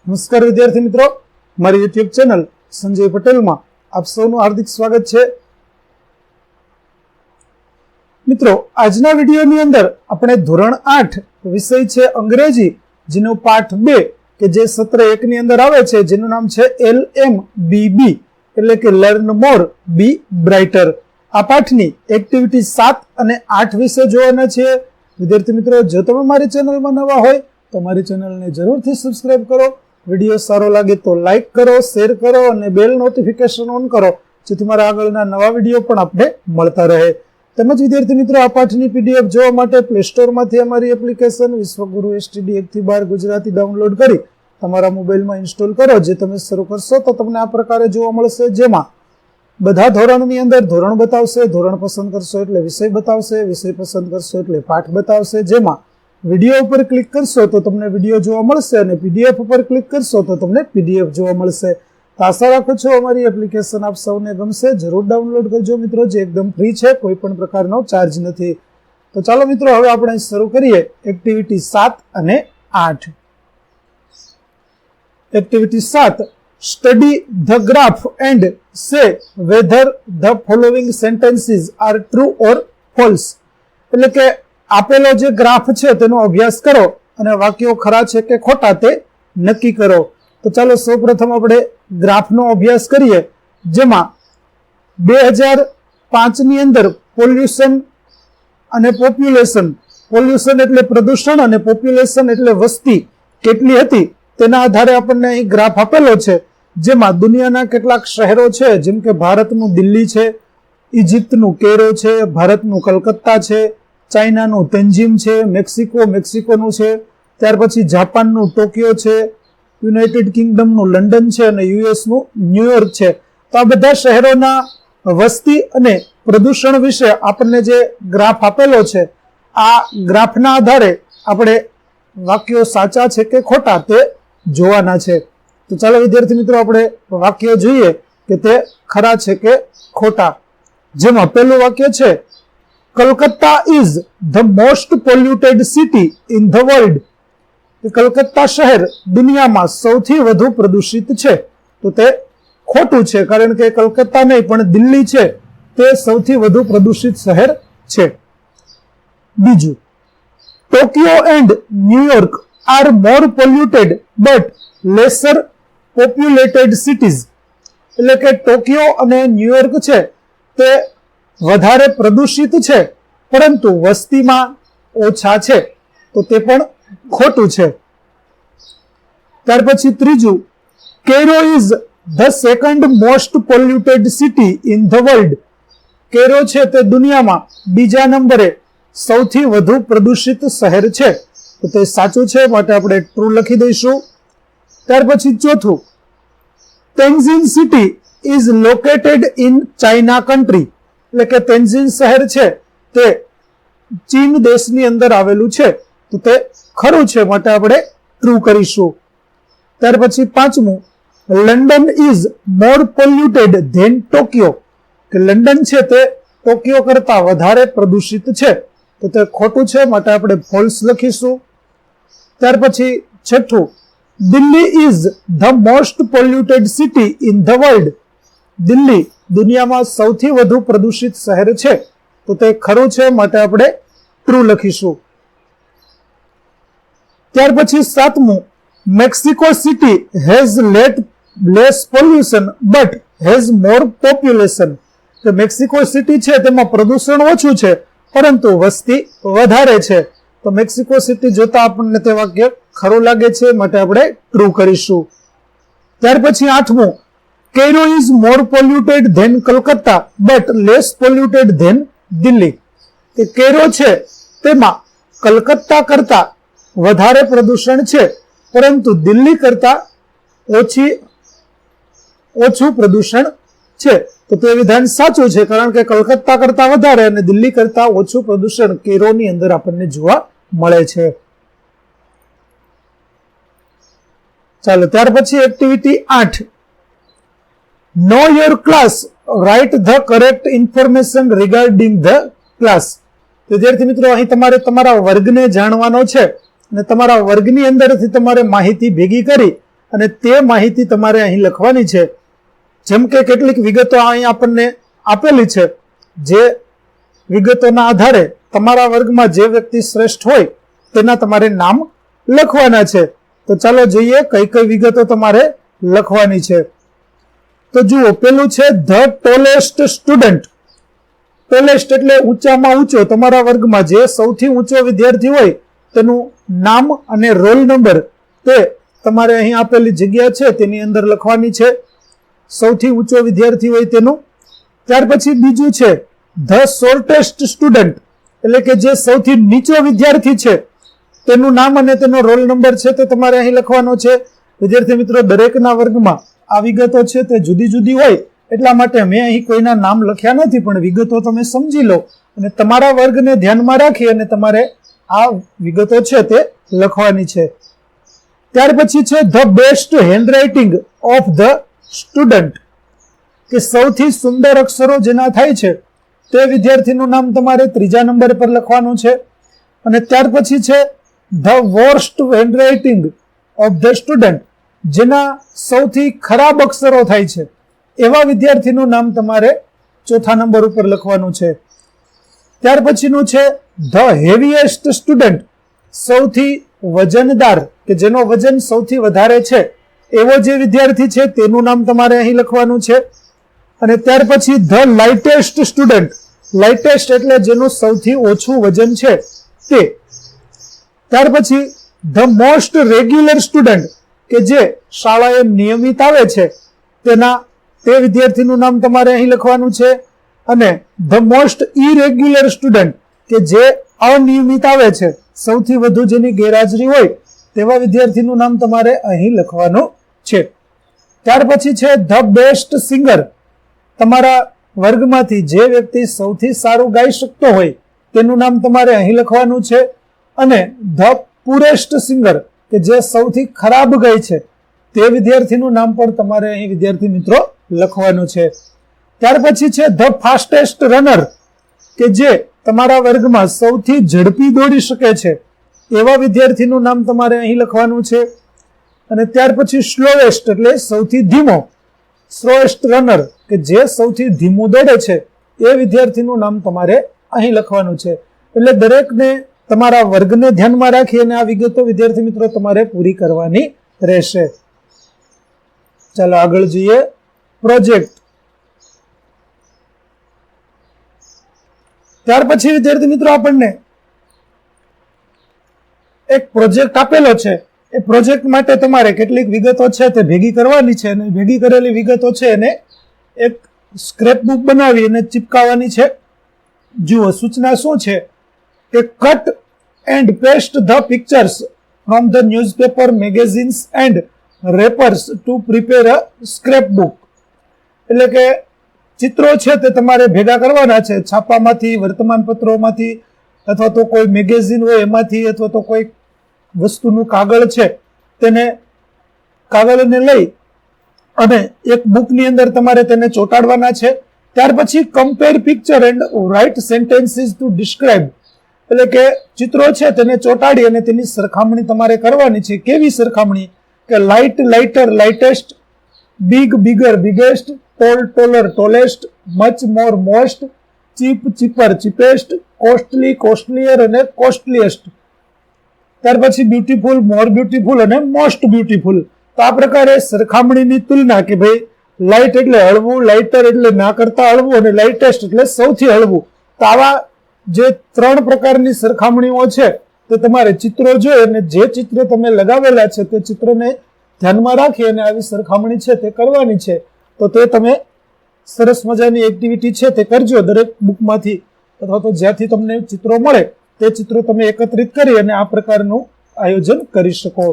નમસ્કાર વિદ્યાર્થી મિત્રો, મારી યુટ્યુબ ચેનલ સંજય પટેલમાં આપ સૌનું હાર્દિક સ્વાગત છે. મિત્રો, આજના વિડીયોની અંદર આપણે ધોરણ 8 વિષય છે અંગ્રેજી, જેનો પાઠ 2 કે જે સત્ર 1 ની અંદર આવે છે, જેનું નામ છે LMBB એટલે કે લર્ન મોર બી બ્રાઇટર. આ પાઠની એક્ટિવિટી 7 અને 8 વિશે જોવાના છે. વિદ્યાર્થી મિત્રો, જો તમે મારી ચેનલમાં નવા હોય તો મારી ચેનલને જરૂરથી સબસ્ક્રાઇબ કરો. વિડીયો સારો લાગે તો લાઈક કરો, શેર કરો અને બેલ નોટિફિકેશન ઓન કરો, જેથી મારા આગળના નવા વિડીયો પણ આપને મળતા રહે. તેમજ વિદ્યાર્થી મિત્રો, આ પાઠની પીડીએફ જોવા માટે પ્લે સ્ટોરમાંથી અમારી એપ્લિકેશન વિશ્વગુરુ STD 1 થી 12 ગુજરાતી ડાઉનલોડ કરી તમારા મોબાઈલમાં ઇન્સ્ટોલ કરો. જે તમે શરૂ કરશો તો તમને આ પ્રકારે જોવા મળશે, જેમાં બધા ધોરણની અંદર ધોરણ બતાવશે, ધોરણ પસંદ કરશો એટલે વિષય બતાવશે, વિષય પસંદ કરશો એટલે પાઠ બતાવશે. જેમાં વિડીયો ઉપર ક્લિક કરશો તો તમને વિડીયો જોવા મળશે અને પીડીએફ ઉપર ક્લિક કરશો તો તમને પીડીએફ જોવા મળશે. તો આશા રાખું છું અમારી એપ્લિકેશન આપ સૌને ગમશે. જરૂર ડાઉનલોડ કરજો મિત્રો, જે એકદમ ફ્રી છે, કોઈ પણ પ્રકારનો ચાર્જ નથી. તો ચાલો મિત્રો, હવે આપણે શરૂ કરીએ એક્ટિવિટી 7 અને 8. Activity 7, study the graph and say whether the following sentences are true or false. એટલે કે આપેલો જે ગ્રાફ છે તેનો અભ્યાસ કરો અને વાક્યો ખરા છે કે ખોટા તે નક્કી કરો. તો ચાલો સૌપ્રથમ આપણે ગ્રાફનો અભ્યાસ કરીએ, જેમાં 2005 ની અંદર પોલ્યુશન અને પોપ્યુલેશન, પોલ્યુશન એટલે પ્રદૂષણ અને પોપ્યુલેશન એટલે વસ્તી કેટલી હતી તેના આધારે આપણને અહીં ગ્રાફ આપેલો છે, જેમાં દુનિયાના કેટલાક શહેરો છે, જેમ કે ભારતનું દિલ્હી છે, ઇજિપ્તનું કેરો છે, ભારતનું કલકત્તા છે, ચાઇનાનું તેન્જીમ છે, મેક્સિકોનું છે, ત્યાર પછી જાપાનનું ટોક્યો છે, યુનાઇટેડ કિંગડમનું લંડન છે અને યુએસનું ન્યુયોર્ક છે. તો આ બધા શહેરોના વસ્તી અને પ્રદૂષણ વિશે આપણને જે ગ્રાફ આપેલો છે, આ ગ્રાફના આધારે આપણે વાક્યો સાચા છે કે ખોટા તે જોવાના છે. તો ચાલો વિદ્યાર્થી મિત્રો, આપણે વાક્યો જોઈએ કે તે ખરા છે કે ખોટા. જેમાં પહેલું વાક્ય છે, Calcutta is the most polluted city in the world. Calcutta શહેર દુનિયામાં સૌથી વધુ પ્રદૂષિત છે. તો તે ખોટું છે, કારણ કે કલકત્તા નહીં પણ દિલ્હી છે તે સૌથી વધુ પ્રદૂષિત શહેર છે. બીજું, Tokyo and New York are more polluted but laser populated cities. એટલે કે ટોક્યો અને ન્યુયોર્ક છે તે વધારે પ્રદૂષિત છે, પરંતુ વસ્તીમાં ઓછા છે. તો તે પણ ખોટું છે. ત્યાર પછી ત્રીજું, Cairo is the second most polluted city in the world. Cairo છે તે દુનિયામાં બીજા નંબરે સૌથી વધુ પ્રદૂષિત શહેર છે. તો તે સાચું છે, માટે આપણે ટ્રુ લખી દઈશું. ત્યાર પછી ચોથું, Tianjin city is located in China country. એટલે કે તેન્ઝિન શહેર છે તે ચીન દેશની અંદર આવેલું છે. તો તે ખરું છે, માટે આપણે ટ્રુ કરીશું. ત્યાર પછી પાંચમું, London is more polluted than Tokyo. કે લંડન છે તે ટોક્યો કરતા વધારે પ્રદૂષિત છે. તો તે ખોટું છે, માટે આપણે ફોલ્સ લખીશું. ત્યાર પછી છઠ્ઠું, Delhi is the most polluted city in the world. Delhi દુનિયામાં સૌથી વધુ પ્રદૂષિત શહેર છે. તો તે ખરું છે, માટે આપણે ટ્રુ લખીશું. ત્યાર પછી સાતમું, Mexico City has less pollution but has more population. કે મેક્સિકો સિટી છે તેમાં પ્રદૂષણ ઓછું છે, પરંતુ વસ્તી વધારે છે. તો મેક્સિકો સિટી જોતા આપણને તે વાક્ય ખરું લાગે છે, માટે આપણે ટ્રુ કરીશું. ત્યાર પછી આઠમું, Cairo is more polluted than Calcutta but less polluted than Delhi. કે કેરો છે તેમાં કલકત્તા કરતા વધારે પ્રદૂષણ છે, પરંતુ દિલ્હી કરતા ઓછું પ્રદૂષણ છે. તો તે વિધાન સાચું છે, કારણ કે કલકત્તા કરતા વધારે અને દિલ્હી કરતા ઓછું પ્રદૂષણ કેરોની અંદર આપણને જોવા મળે છે. ચાલો, ત્યાર પછી activity 8, know your class, write the correct information regarding the class. વિદ્યાર્થી મિત્રો, અહીં તમારે તમારા વર્ગને જાણવાનો છે અને તમારા વર્ગની અંદરથી તમારે માહિતી ભેગી કરી અને તે માહિતી તમારે અહીં લખવાની છે. જેમ કે કેટલીક વિગતો અહીં આપણને આપેલી છે, જે વિગતોના આધારે તમારા વર્ગમાં જે વ્યક્તિ શ્રેષ્ઠ હોય તેના તમારે નામ લખવાના છે. તો ચાલો જોઈએ કઈ કઈ વિગતો તમારે લખવાની છે. તો જુઓ, પેલું છે ધ ટોલેસ્ટ સ્ટુડન્ટ. ટોલેસ્ટ એટલે ઊંચામાં ઊંચો. તમારા વર્ગમાં જે સૌથી ઊંચો વિદ્યાર્થી હોય તેનું નામ અને રોલ નંબર તે તમારે અહીં આપેલી જગ્યા છે તેની અંદર લખવાની છે. સૌથી ઊંચો વિદ્યાર્થી હોય તેનું. ત્યાર પછી બીજું છે ધ શોર્ટેસ્ટ સ્ટુડન્ટ, એટલે કે જે સૌથી નીચો વિદ્યાર્થી છે તેનું નામ અને તેનો રોલ નંબર છે તે તમારે અહીં લખવાનો છે. વિદ્યાર્થી મિત્રો, દરેકના વર્ગમાં આ વિગતો છે તે જુદી જુદી હોય એટલા માટે મેં અહીં કોઈના નામ લખ્યા નથી, પણ વિગતો તમે સમજી લો અને તમારા વર્ગને ધ્યાનમાં રાખી અને તમારે આ વિગતો છે તે લખવાની છે. ત્યાર પછી છે the best handwriting of the student, કે સૌથી સુંદર અક્ષરો જેના થાય છે તે વિદ્યાર્થીનું નામ તમારે ત્રીજા નંબર પર લખવાનું છે. અને ત્યાર પછી છે the worst handwriting of the student, જેના સૌથી ખરાબ અક્ષરો થાય છે એવા વિદ્યાર્થીનું નામ તમારે ચોથા નંબર ઉપર લખવાનું છે. ત્યાર પછીનું છે ધ હેવીએસ્ટ સ્ટુડન્ટ, સૌથી વજનદાર, કે જેનો વજન સૌથી વધારે છે એવો જે વિદ્યાર્થી છે તેનું નામ તમારે અહીં લખવાનું છે. અને ત્યાર પછી ધ લાઇટેસ્ટ સ્ટુડન્ટ, લાઇટેસ્ટ એટલે જેનું સૌથી ઓછું વજન છે તે. ત્યાર પછી ધ મોસ્ટ રેગ્યુલર સ્ટુડન્ટ, કે જે શાળાએ નિયમિત આવે છે તે વિદ્યાર્થીનું નામ તમારે અહીં લખવાનું છે. અને ધ મોસ્ટ ઇરેગ્યુલર સ્ટુડન્ટ, કે જે અનિયમિત આવે છે, સૌથી વધુ જેની ગેરહાજરી હોય તેવા વિદ્યાર્થીનું નામ તમારે અહીં લખવાનું છે. ત્યાર પછી છે ધ બેસ્ટ સિંગર, તમારા વર્ગમાંથી જે વ્યક્તિ સૌથી સારું ગાઈ શકતો હોય તેનું નામ તમારે અહીં લખવાનું છે. અને ધ પુરેસ્ટ સિંગર, કે જે સૌથી ખરાબ ગાય છે તે વિદ્યાર્થીનું નામ પણ તમારે અહીં વિદ્યાર્થી મિત્રો લખવાનું છે. ત્યાર પછી છે ધ ફાસ્ટેસ્ટ રનર, કે જે તમારા વર્ગમાં સૌથી ઝડપી દોડી શકે છે એવા વિદ્યાર્થીનું નામ તમારે અહીં લખવાનું છે. અને ત્યાર પછી સ્લોએસ્ટ એટલે સૌથી ધીમો, સ્લોએસ્ટ રનર, કે જે સૌથી ધીમું દોડે છે એ વિદ્યાર્થીનું નામ તમારે અહીં લખવાનું છે. એટલે દરેકને તમારા વર્ગને ધ્યાનમાં રાખી અને આ વિગતો વિદ્યાર્થી મિત્રો તમારે પૂરી કરવાની રહેશે. ચાલો આગળ જોઈએ. પ્રોજેક્ટ. ત્યાર પછી વિદ્યાર્થી મિત્રો આપણને એક પ્રોજેક્ટ આપેલો છે. એ પ્રોજેક્ટ માટે તમારે કેટલીક વિગતો છે તે ભેગી કરવાની છે અને ભેગી કરેલી વિગતો છે એને એક સ્ક્રેપબુક બનાવી અને ચિપકાવવાની છે. જુઓ સૂચના શું છે કે cut and paste the pictures from the newspaper, magazines and wrappers to prepare a scrapbook. એટલે કે ચિત્રો છે તે તમારે ભેગા કરવાના છે છાપામાંથી, વર્તમાનપત્રોમાંથી, અથવા તો કોઈ મેગેઝિન હોય એમાંથી, અથવા તો કોઈ વસ્તુનું કાગળ છે તેને કાગળને લઈ અને એક બુકની અંદર તમારે તેને ચોંટાડવાના છે. ત્યાર પછી compare picture and write sentences to describe, એટલે કે ચિત્રો છે તેને ચોંટાડી અને તેની સરખામણી તમારે કરવાની છે. કેવી સરખામણી? કે light lighter lightest, big bigger biggest, tall taller tallest, much more most, cheap cheaper cheapest, costly costlier અને કોસ્ટલીએસ્ટ. ત્યાર પછી બ્યુટીફુલ, મોર બ્યુટીફુલ અને મોસ્ટ બ્યુટીફુલ. તો આ પ્રકારે સરખામણીની તુલના, કે ભાઈ લાઇટ એટલે હળવું, લાઇટર એટલે ના કરતા હળવું અને લાઇટેસ્ટ એટલે સૌથી હળવું. તો આવા જે 3 પ્રકારની સરખામણીઓ છે તે તમારે ચિત્રો જોઈ અને જે ચિત્ર તમે લગાવેલા છે તે ચિત્રને ધ્યાનમાં રાખી અને આવી સરખામણી છે તે કરવાની છે. તો તે તમે સરસ મજાની એક્ટિવિટી છે તે કરજો. દરેક બુકમાંથી અથવા તો જ્યાંથી તમને ચિત્રો મળે તે ચિત્રો તમે એકત્રિત કરી અને આ પ્રકારનું આયોજન કરી શકો.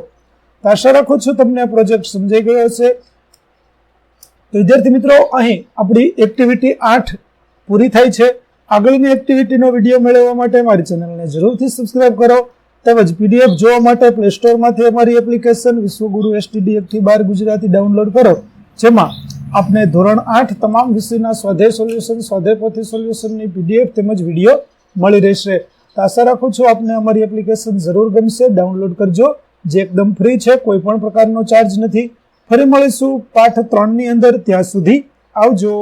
તો આશા રાખું છું તમને આ પ્રોજેક્ટ સમજાઈ ગયો હશે. તો વિદ્યાર્થી મિત્રો, અહીં આપણી એક્ટિવિટી 8 પૂરી થાય છે. આગળની એક્ટિવિટીનો વિડીયો મેળવવા માટે મારી ચેનલને જરૂરથી સબસ્ક્રાઇબ કરો. તેમજ પીડીએફ જોવા માટે પ્લે સ્ટોરમાંથી અમારી એપ્લિકેશન વિશ્વગુરુ STD 1-12 ગુજરાતી ડાઉનલોડ કરો, જેમાં આપને ધોરણ 8 તમામ વિષયના સ્વાધ્યાય સોલ્યુશન, સ્વાધ્યાય પોથી સોલ્યુશનની PDF તેમજ વિડીયો મળી રહેશે. તો આશા રાખું છું આપને અમારી એપ્લિકેશન જરૂર ગમશે. ડાઉનલોડ કરજો, જે એકદમ ફ્રી છે, કોઈ પણ પ્રકારનો ચાર્જ નથી. ફરી મળીશું પાઠ 3 ની અંદર. ત્યાં સુધી આવજો.